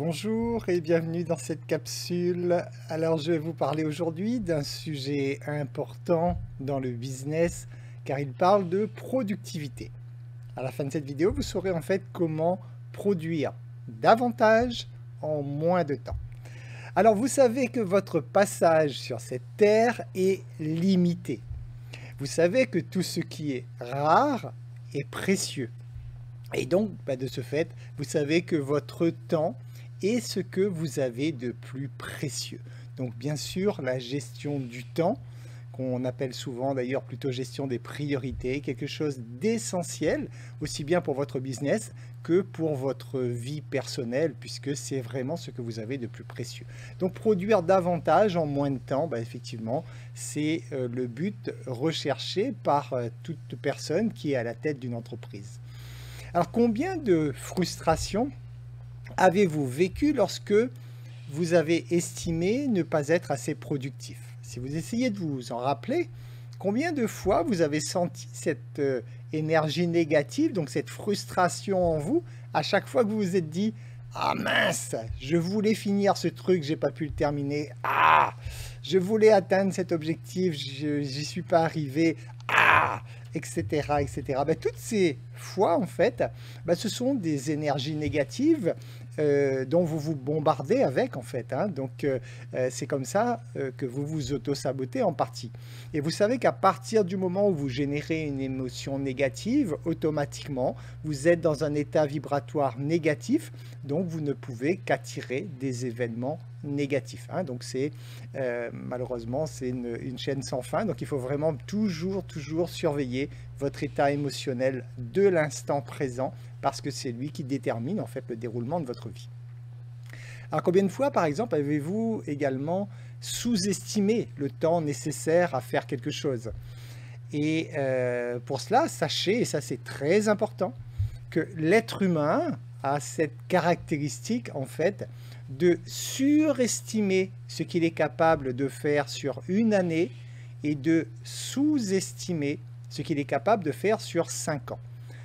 Bonjour et bienvenue dans cette capsule. Alors je vais vous parler aujourd'hui d'un sujet important dans le business car il parle de productivité. À la fin de cette vidéo, vous saurez en fait comment produire davantage en moins de temps. Alors vous savez que votre passage sur cette terre est limité. Vous savez que tout ce qui est rare est précieux. Et donc, de ce fait, vous savez que votre temps est ce que vous avez de plus précieux. Donc, bien sûr, la gestion du temps, qu'on appelle souvent d'ailleurs plutôt gestion des priorités, quelque chose d'essentiel, aussi bien pour votre business que pour votre vie personnelle, puisque c'est vraiment ce que vous avez de plus précieux. Donc, produire davantage en moins de temps, effectivement, c'est le but recherché par toute personne qui est à la tête d'une entreprise. Alors, combien de frustrations avez-vous vécu lorsque vous avez estimé ne pas être assez productif? Si vous essayez de vous en rappeler, combien de fois vous avez senti cette énergie négative, donc cette frustration en vous, à chaque fois que vous vous êtes dit « Ah mince, je voulais finir ce truc, j'ai pas pu le terminer. Ah, je voulais atteindre cet objectif, j'y suis pas arrivé. Ah !» etc. etc. Toutes ces fois, en fait, ce sont des énergies négatives dont vous vous bombardez avec, en fait. Donc, c'est comme ça que vous vous auto-sabotez en partie. Et vous savez qu'à partir du moment où vous générez une émotion négative, automatiquement, vous êtes dans un état vibratoire négatif, donc vous ne pouvez qu'attirer des événements négatifs. Donc, c'est malheureusement, c'est une chaîne sans fin. Donc, il faut vraiment toujours surveiller votre état émotionnel de l'instant présent parce que c'est lui qui détermine en fait le déroulement de votre vie. Alors, combien de fois, par exemple, avez-vous également sous-estimé le temps nécessaire à faire quelque chose? Et pour cela, sachez, et ça c'est très important, que l'être humain a cette caractéristique en fait de surestimer ce qu'il est capable de faire sur une année et de sous-estimer ce qu'il est capable de faire sur 5 ans.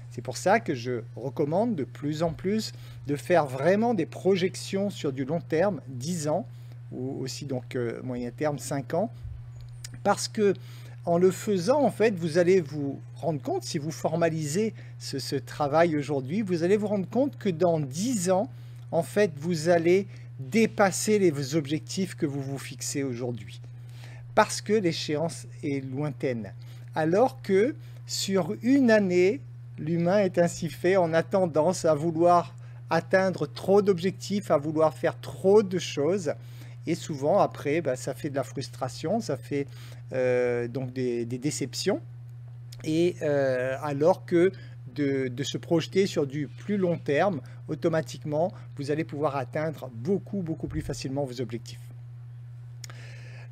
C'est pour ça que je recommande de plus en plus de faire vraiment des projections sur du long terme, 10 ans, ou aussi donc moyen terme 5 ans, parce que en le faisant, en fait, vous allez vous rendre compte, si vous formalisez ce travail aujourd'hui, vous allez vous rendre compte que dans 10 ans, en fait, vous allez dépasser les objectifs que vous vous fixez aujourd'hui. Parce que l'échéance est lointaine. Alors que sur une année, l'humain est ainsi fait, on a tendance à vouloir atteindre trop d'objectifs, à vouloir faire trop de choses. Et souvent, après, ça fait de la frustration, ça fait donc des déceptions. Et alors que de se projeter sur du plus long terme, automatiquement, vous allez pouvoir atteindre beaucoup plus facilement vos objectifs.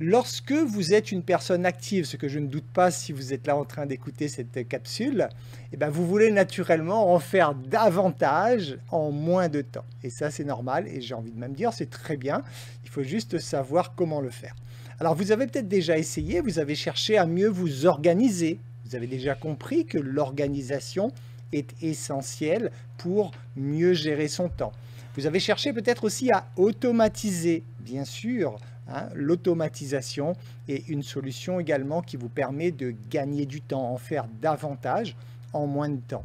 Lorsque vous êtes une personne active, ce que je ne doute pas si vous êtes là en train d'écouter cette capsule, vous voulez naturellement en faire davantage en moins de temps. Et ça, c'est normal et j'ai envie de même dire, c'est très bien. Il faut juste savoir comment le faire. Alors, vous avez peut-être déjà essayé, vous avez cherché à mieux vous organiser. Vous avez déjà compris que l'organisation est essentielle pour mieux gérer son temps. Vous avez cherché peut-être aussi à automatiser, bien sûr. L'automatisation est une solution également qui vous permet de gagner du temps, en faire davantage en moins de temps.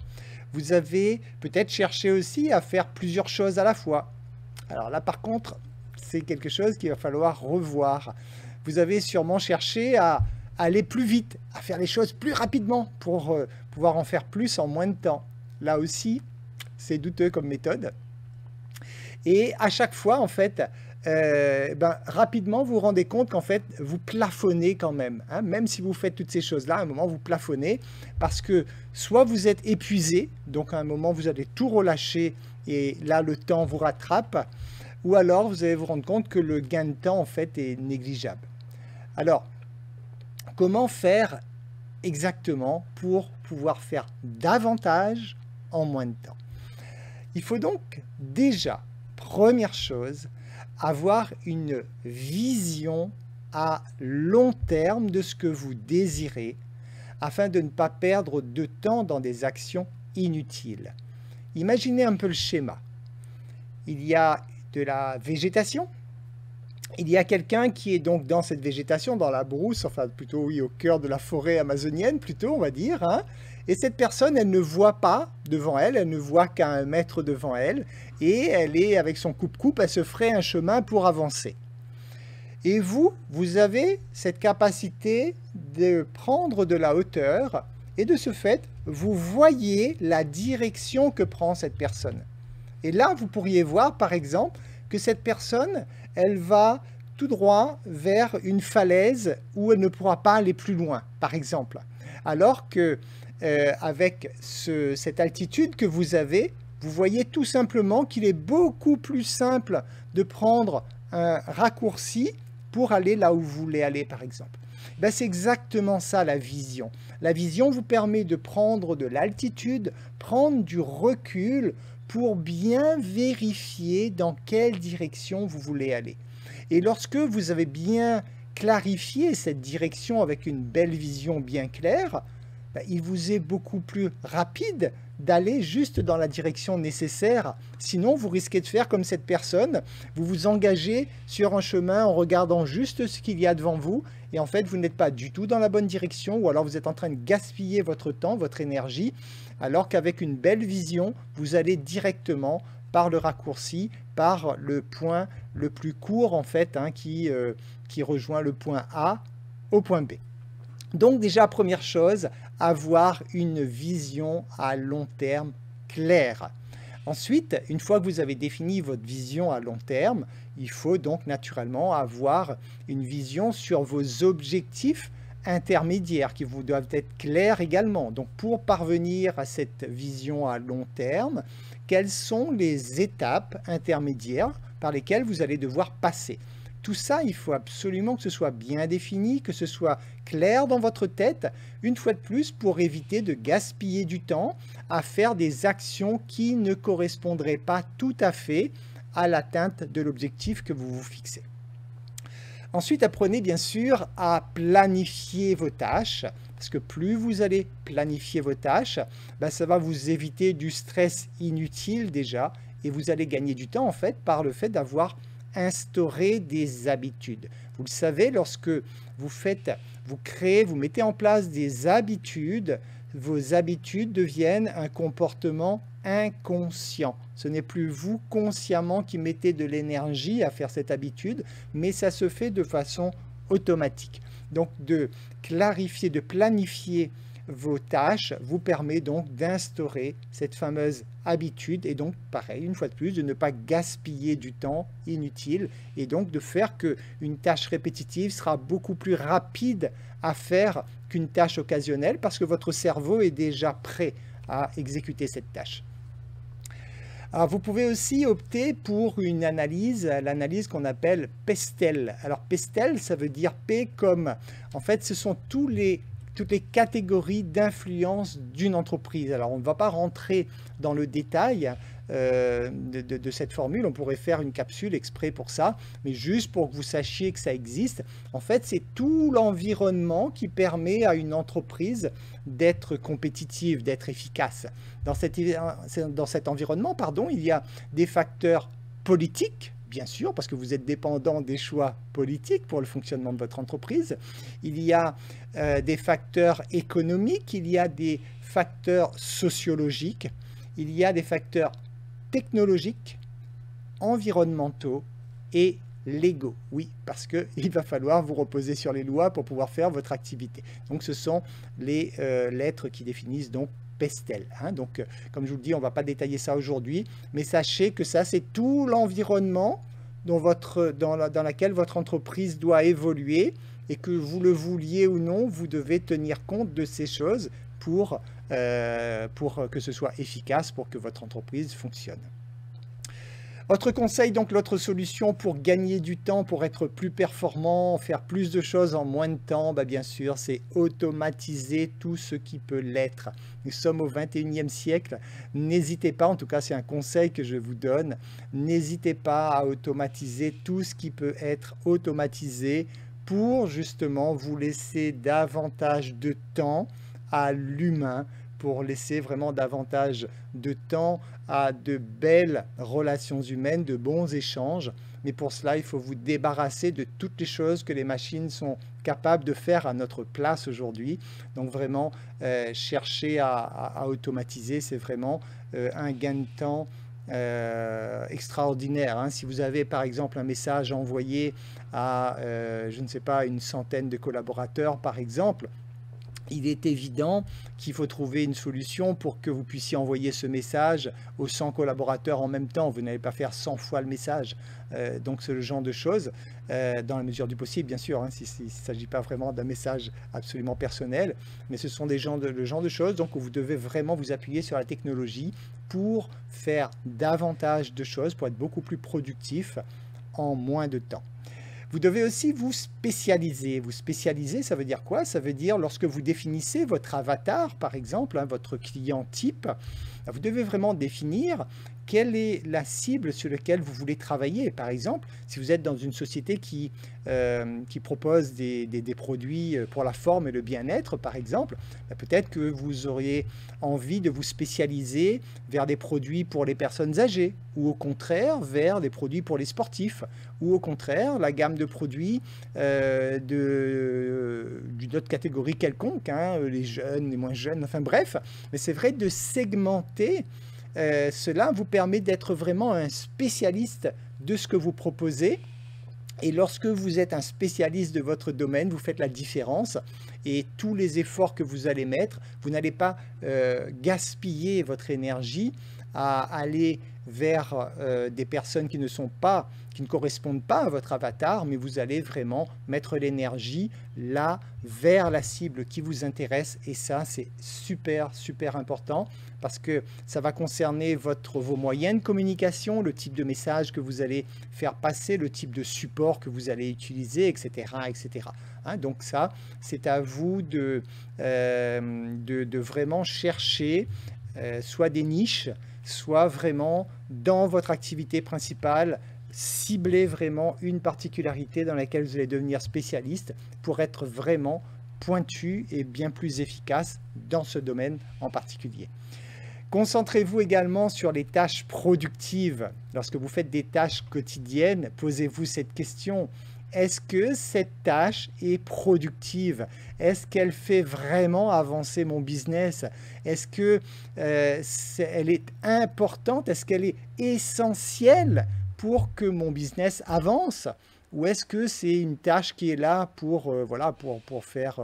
Vous avez peut-être cherché aussi à faire plusieurs choses à la fois. Alors là, par contre, c'est quelque chose qu'il va falloir revoir. Vous avez sûrement cherché à aller plus vite, à faire les choses plus rapidement pour pouvoir en faire plus en moins de temps. Là aussi, c'est douteux comme méthode. Et à chaque fois, en fait, rapidement, vous vous rendez compte qu'en fait, vous plafonnez quand même. Même si vous faites toutes ces choses-là, à un moment, vous plafonnez parce que soit vous êtes épuisé, donc à un moment, vous allez tout relâcher et là, le temps vous rattrape, ou alors vous allez vous rendre compte que le gain de temps, en fait, est négligeable. Alors, comment faire exactement pour pouvoir faire davantage en moins de temps? Il faut donc déjà, première chose, avoir une vision à long terme de ce que vous désirez afin de ne pas perdre de temps dans des actions inutiles. Imaginez un peu le schéma. Il y a de la végétation. Il y a quelqu'un qui est donc dans cette végétation, dans la brousse, enfin plutôt oui, au cœur de la forêt amazonienne plutôt, on va dire, hein. Et cette personne, elle ne voit pas devant elle, elle ne voit qu'à 1 mètre devant elle, et elle est avec son coupe-coupe, elle se ferait un chemin pour avancer. Et vous avez cette capacité de prendre de la hauteur, et de ce fait, vous voyez la direction que prend cette personne. Et là, vous pourriez voir, par exemple, que cette personne, elle va tout droit vers une falaise où elle ne pourra pas aller plus loin, par exemple. Alors que avec cette altitude que vous avez, vous voyez tout simplement qu'il est beaucoup plus simple de prendre un raccourci pour aller là où vous voulez aller, par exemple. Ben, c'est exactement ça la vision. La vision vous permet de prendre de l'altitude, prendre du recul pour bien vérifier dans quelle direction vous voulez aller. Et lorsque vous avez bien clarifié cette direction avec une belle vision bien claire, ben, il vous est beaucoup plus rapide d'aller juste dans la direction nécessaire. Sinon, vous risquez de faire comme cette personne, vous vous engagez sur un chemin en regardant juste ce qu'il y a devant vous, et en fait, vous n'êtes pas du tout dans la bonne direction, ou alors vous êtes en train de gaspiller votre temps, votre énergie, alors qu'avec une belle vision, vous allez directement par le raccourci, par le point le plus court, en fait, hein, qui rejoint le point A au point B. Donc déjà, première chose, avoir une vision à long terme claire. Ensuite, une fois que vous avez défini votre vision à long terme, il faut donc naturellement avoir une vision sur vos objectifs intermédiaires qui vous doivent être clairs également. Donc pour parvenir à cette vision à long terme, quelles sont les étapes intermédiaires par lesquelles vous allez devoir passer? Tout ça, il faut absolument que ce soit bien défini, que ce soit clair dans votre tête, une fois de plus, pour éviter de gaspiller du temps à faire des actions qui ne correspondraient pas tout à fait à l'atteinte de l'objectif que vous vous fixez. Ensuite, apprenez bien sûr à planifier vos tâches, parce que plus vous allez planifier vos tâches, ben ça va vous éviter du stress inutile déjà, et vous allez gagner du temps en fait par le fait d'avoir instaurer des habitudes. Vous le savez, lorsque vous mettez en place des habitudes, vos habitudes deviennent un comportement inconscient. Ce n'est plus vous consciemment qui mettez de l'énergie à faire cette habitude, mais ça se fait de façon automatique. Donc de clarifier, de planifier vos tâches vous permet donc d'instaurer cette fameuse habitude et donc pareil une fois de plus de ne pas gaspiller du temps inutile et donc de faire qu'une tâche répétitive sera beaucoup plus rapide à faire qu'une tâche occasionnelle parce que votre cerveau est déjà prêt à exécuter cette tâche. Alors vous pouvez aussi opter pour une analyse, l'analyse qu'on appelle PESTEL. Alors PESTEL, ça veut dire P comme, en fait ce sont toutes les catégories d'influence d'une entreprise. Alors, on ne va pas rentrer dans le détail de cette formule. On pourrait faire une capsule exprès pour ça, mais juste pour que vous sachiez que ça existe. En fait, c'est tout l'environnement qui permet à une entreprise d'être compétitive, d'être efficace. Dans cet environnement, il y a des facteurs politiques, bien sûr, parce que vous êtes dépendant des choix politiques pour le fonctionnement de votre entreprise. Il y a des facteurs économiques, il y a des facteurs sociologiques, il y a des facteurs technologiques, environnementaux et légaux. Oui, parce qu'il va falloir vous reposer sur les lois pour pouvoir faire votre activité. Donc ce sont les lettres qui définissent donc PESTEL. Hein. Donc, comme je vous le dis, on ne va pas détailler ça aujourd'hui, mais sachez que ça, c'est tout l'environnement dans laquelle votre entreprise doit évoluer et que vous le vouliez ou non, vous devez tenir compte de ces choses pour que ce soit efficace, pour que votre entreprise fonctionne. Autre conseil, donc l'autre solution pour gagner du temps, pour être plus performant, faire plus de choses en moins de temps, bien sûr, c'est automatiser tout ce qui peut l'être. Nous sommes au 21e siècle, n'hésitez pas, en tout cas c'est un conseil que je vous donne, n'hésitez pas à automatiser tout ce qui peut être automatisé pour justement vous laisser davantage de temps à l'humain pour laisser vraiment davantage de temps à de belles relations humaines, de bons échanges. Mais pour cela, il faut vous débarrasser de toutes les choses que les machines sont capables de faire à notre place aujourd'hui. Donc vraiment, chercher à automatiser, c'est vraiment un gain de temps extraordinaire. Hein. Si vous avez par exemple un message envoyé à, je ne sais pas, une centaine de collaborateurs par exemple, il est évident qu'il faut trouver une solution pour que vous puissiez envoyer ce message aux 100 collaborateurs en même temps. Vous n'allez pas faire 100 fois le message. Donc c'est le genre de choses, dans la mesure du possible bien sûr, hein, s'il ne s'agit pas vraiment d'un message absolument personnel, mais ce sont le genre de choses donc où vous devez vraiment vous appuyer sur la technologie pour faire davantage de choses, pour être beaucoup plus productif en moins de temps. Vous devez aussi vous spécialiser. Vous spécialiser, ça veut dire quoi? Ça veut dire lorsque vous définissez votre avatar, par exemple, hein, votre client type, vous devez vraiment définir quelle est la cible sur laquelle vous voulez travailler. Par exemple, si vous êtes dans une société qui propose des produits pour la forme et le bien-être, par exemple, peut-être que vous auriez envie de vous spécialiser vers des produits pour les personnes âgées, ou au contraire vers des produits pour les sportifs, ou au contraire la gamme de produits d'une autre catégorie quelconque, hein, les jeunes, les moins jeunes, enfin bref. Mais c'est vrai de segmenter. Cela vous permet d'être vraiment un spécialiste de ce que vous proposez. Et lorsque vous êtes un spécialiste de votre domaine, vous faites la différence. Et tous les efforts que vous allez mettre, vous n'allez pas gaspiller votre énergie à aller vers des personnes qui ne correspondent pas à votre avatar, mais vous allez vraiment mettre l'énergie là, vers la cible qui vous intéresse. Et ça, c'est super, super important parce que ça va concerner vos moyens de communication, le type de message que vous allez faire passer, le type de support que vous allez utiliser, etc. etc. Hein, donc ça, c'est à vous de vraiment chercher soit des niches, soit vraiment dans votre activité principale, cibler vraiment une particularité dans laquelle vous allez devenir spécialiste pour être vraiment pointu et bien plus efficace dans ce domaine en particulier. Concentrez-vous également sur les tâches productives. Lorsque vous faites des tâches quotidiennes, posez-vous cette question. Est-ce que cette tâche est productive? Est-ce qu'elle fait vraiment avancer mon business? Est-ce que elle est importante? Est-ce qu'elle est essentielle pour que mon business avance? Ou est-ce que c'est une tâche qui est là pour faire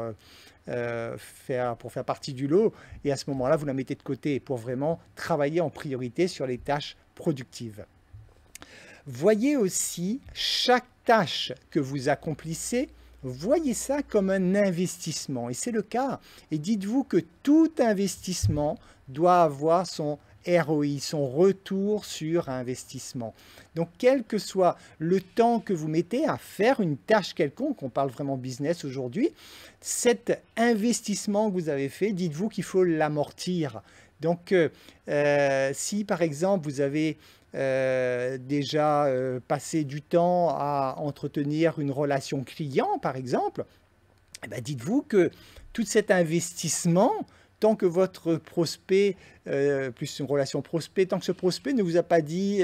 partie du lot, et à ce moment-là, vous la mettez de côté pour vraiment travailler en priorité sur les tâches productives. Voyez aussi chaque tâche que vous accomplissez, voyez ça comme un investissement, et c'est le cas. Et dites-vous que tout investissement doit avoir son ROI, son retour sur investissement. Donc, quel que soit le temps que vous mettez à faire une tâche quelconque, on parle vraiment business aujourd'hui, cet investissement que vous avez fait, dites-vous qu'il faut l'amortir. Donc, si par exemple vous avez déjà passé du temps à entretenir une relation client, par exemple, eh bien, dites-vous que tout cet investissement, tant que votre prospect, plus une relation prospect, tant que ce prospect ne vous a pas dit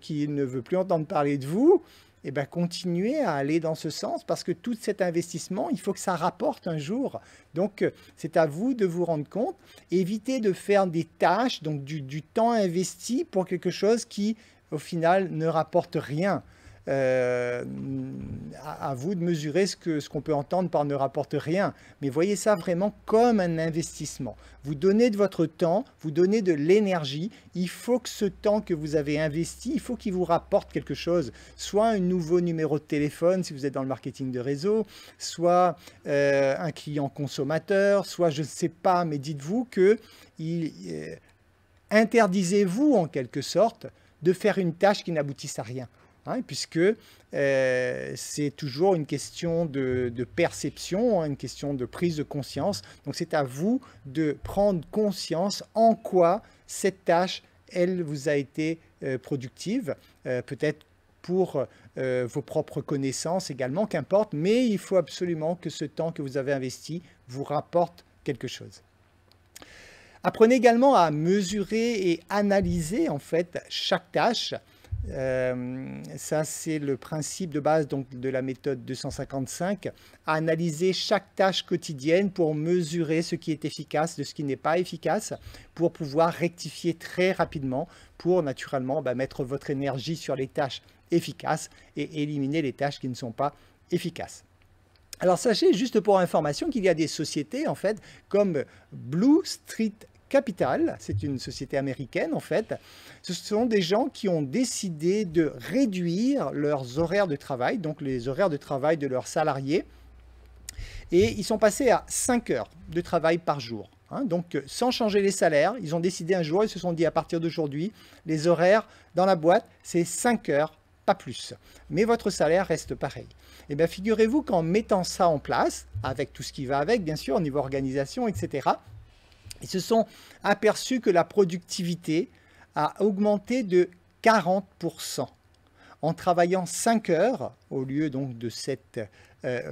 qu'il ne veut plus entendre parler de vous, eh bien, continuez à aller dans ce sens parce que tout cet investissement, il faut que ça rapporte un jour. Donc, c'est à vous de vous rendre compte. Évitez de faire des tâches, donc du temps investi pour quelque chose qui, au final, ne rapporte rien. À vous de mesurer ce qu'on peut entendre par ne rapporte rien, mais voyez ça vraiment comme un investissement. Vous donnez de votre temps, vous donnez de l'énergie, il faut que ce temps que vous avez investi, il faut qu'il vous rapporte quelque chose, soit un nouveau numéro de téléphone si vous êtes dans le marketing de réseau, soit un client consommateur, soit je ne sais pas, mais dites-vous que interdisez-vous en quelque sorte de faire une tâche qui n'aboutisse à rien. Hein, puisque c'est toujours une question de perception, hein, une question de prise de conscience. Donc c'est à vous de prendre conscience en quoi cette tâche, elle vous a été productive, peut-être pour vos propres connaissances également, qu'importe, mais il faut absolument que ce temps que vous avez investi vous rapporte quelque chose. Apprenez également à mesurer et analyser en fait chaque tâche. Ça, c'est le principe de base donc, de la méthode 255. Analyser chaque tâche quotidienne pour mesurer ce qui est efficace de ce qui n'est pas efficace, pour pouvoir rectifier très rapidement, pour naturellement mettre votre énergie sur les tâches efficaces et éliminer les tâches qui ne sont pas efficaces. Alors sachez juste pour information qu'il y a des sociétés en fait comme Blue Street Capital, c'est une société américaine en fait. Ce sont des gens qui ont décidé de réduire leurs horaires de travail, donc les horaires de travail de leurs salariés, et ils sont passés à 5 heures de travail par jour. Donc sans changer les salaires, ils ont décidé un jour, ils se sont dit à partir d'aujourd'hui, les horaires dans la boîte, c'est 5 heures, pas plus. Mais votre salaire reste pareil. Et bien figurez-vous qu'en mettant ça en place, avec tout ce qui va avec, bien sûr, au niveau organisation, etc., ils se sont aperçus que la productivité a augmenté de 40%. En travaillant 5 heures, au lieu donc de 7,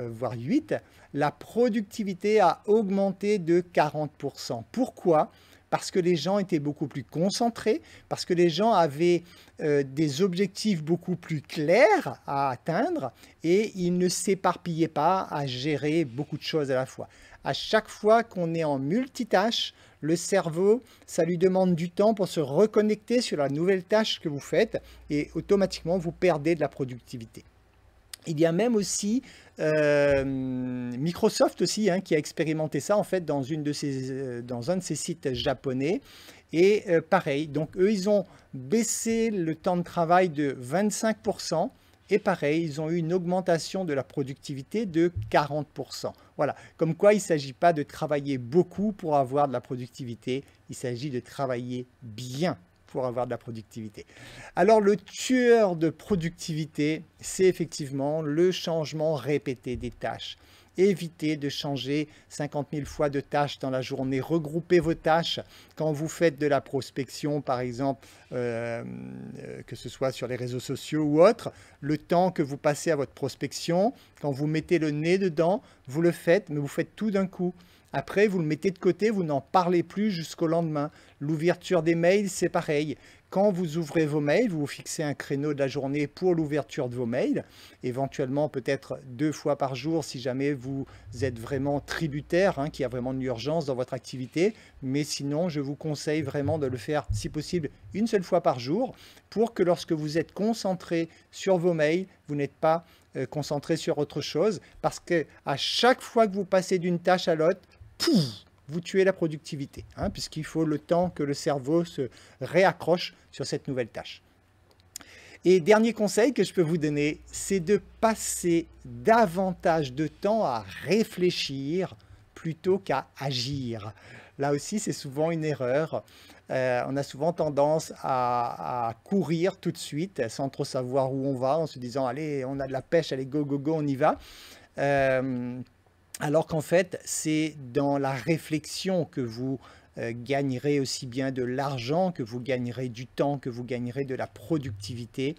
voire 8, la productivité a augmenté de 40%. Pourquoi ? Parce que les gens étaient beaucoup plus concentrés, parce que les gens avaient des objectifs beaucoup plus clairs à atteindre et ils ne s'éparpillaient pas à gérer beaucoup de choses à la fois. À chaque fois qu'on est en multitâche, le cerveau, ça lui demande du temps pour se reconnecter sur la nouvelle tâche que vous faites et automatiquement vous perdez de la productivité. Il y a même aussi Microsoft aussi qui a expérimenté ça en fait dans un de ses sites japonais. Et pareil, donc eux ils ont baissé le temps de travail de 25%. Et pareil, ils ont eu une augmentation de la productivité de 40%. Voilà, comme quoi il ne s'agit pas de travailler beaucoup pour avoir de la productivité, il s'agit de travailler bien pour avoir de la productivité. Alors le tueur de productivité, c'est effectivement le changement répété des tâches. Évitez de changer 50 000 fois de tâches dans la journée. Regroupez vos tâches quand vous faites de la prospection, par exemple, que ce soit sur les réseaux sociaux ou autre. Le temps que vous passez à votre prospection, quand vous mettez le nez dedans, vous le faites, mais vous faites tout d'un coup. Après, vous le mettez de côté, vous n'en parlez plus jusqu'au lendemain. L'ouverture des mails, c'est pareil. Quand vous ouvrez vos mails, vous fixez un créneau de la journée pour l'ouverture de vos mails, éventuellement peut-être 2 fois par jour si jamais vous êtes vraiment tributaire, qu'il y a vraiment une urgence dans votre activité. Mais sinon, je vous conseille vraiment de le faire, si possible, une seule fois par jour pour que lorsque vous êtes concentré sur vos mails, vous n'êtes pas concentré sur autre chose. Parce qu'à chaque fois que vous passez d'une tâche à l'autre, vous tuez la productivité, puisqu'il faut le temps que le cerveau se réaccroche sur cette nouvelle tâche. Et dernier conseil que je peux vous donner, c'est de passer davantage de temps à réfléchir plutôt qu'à agir. Là aussi, c'est souvent une erreur. On a souvent tendance à courir tout de suite sans trop savoir où on va, en se disant « Allez, on a de la pêche, allez, go, go, go, on y va ». Alors qu'en fait, c'est dans la réflexion que vous gagnerez aussi bien de l'argent, que vous gagnerez du temps, que vous gagnerez de la productivité.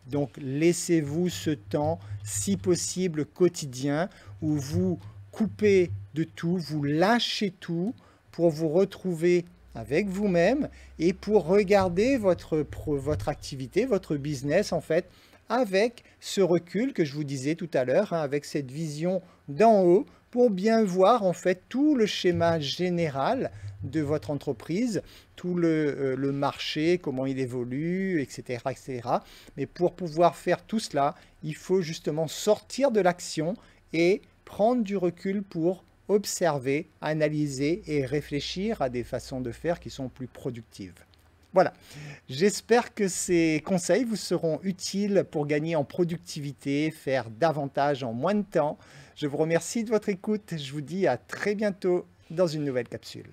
Donc, laissez-vous ce temps, si possible, quotidien, où vous coupez de tout, vous lâchez tout pour vous retrouver avec vous-même et pour regarder votre activité, votre business, en fait, avec ce recul que je vous disais tout à l'heure, avec cette vision d'en haut, pour bien voir en fait tout le schéma général de votre entreprise, tout le marché, comment il évolue, etc., etc. Mais pour pouvoir faire tout cela, il faut justement sortir de l'action et prendre du recul pour observer, analyser et réfléchir à des façons de faire qui sont plus productives. Voilà, j'espère que ces conseils vous seront utiles pour gagner en productivité, faire davantage en moins de temps. Je vous remercie de votre écoute, je vous dis à très bientôt dans une nouvelle capsule.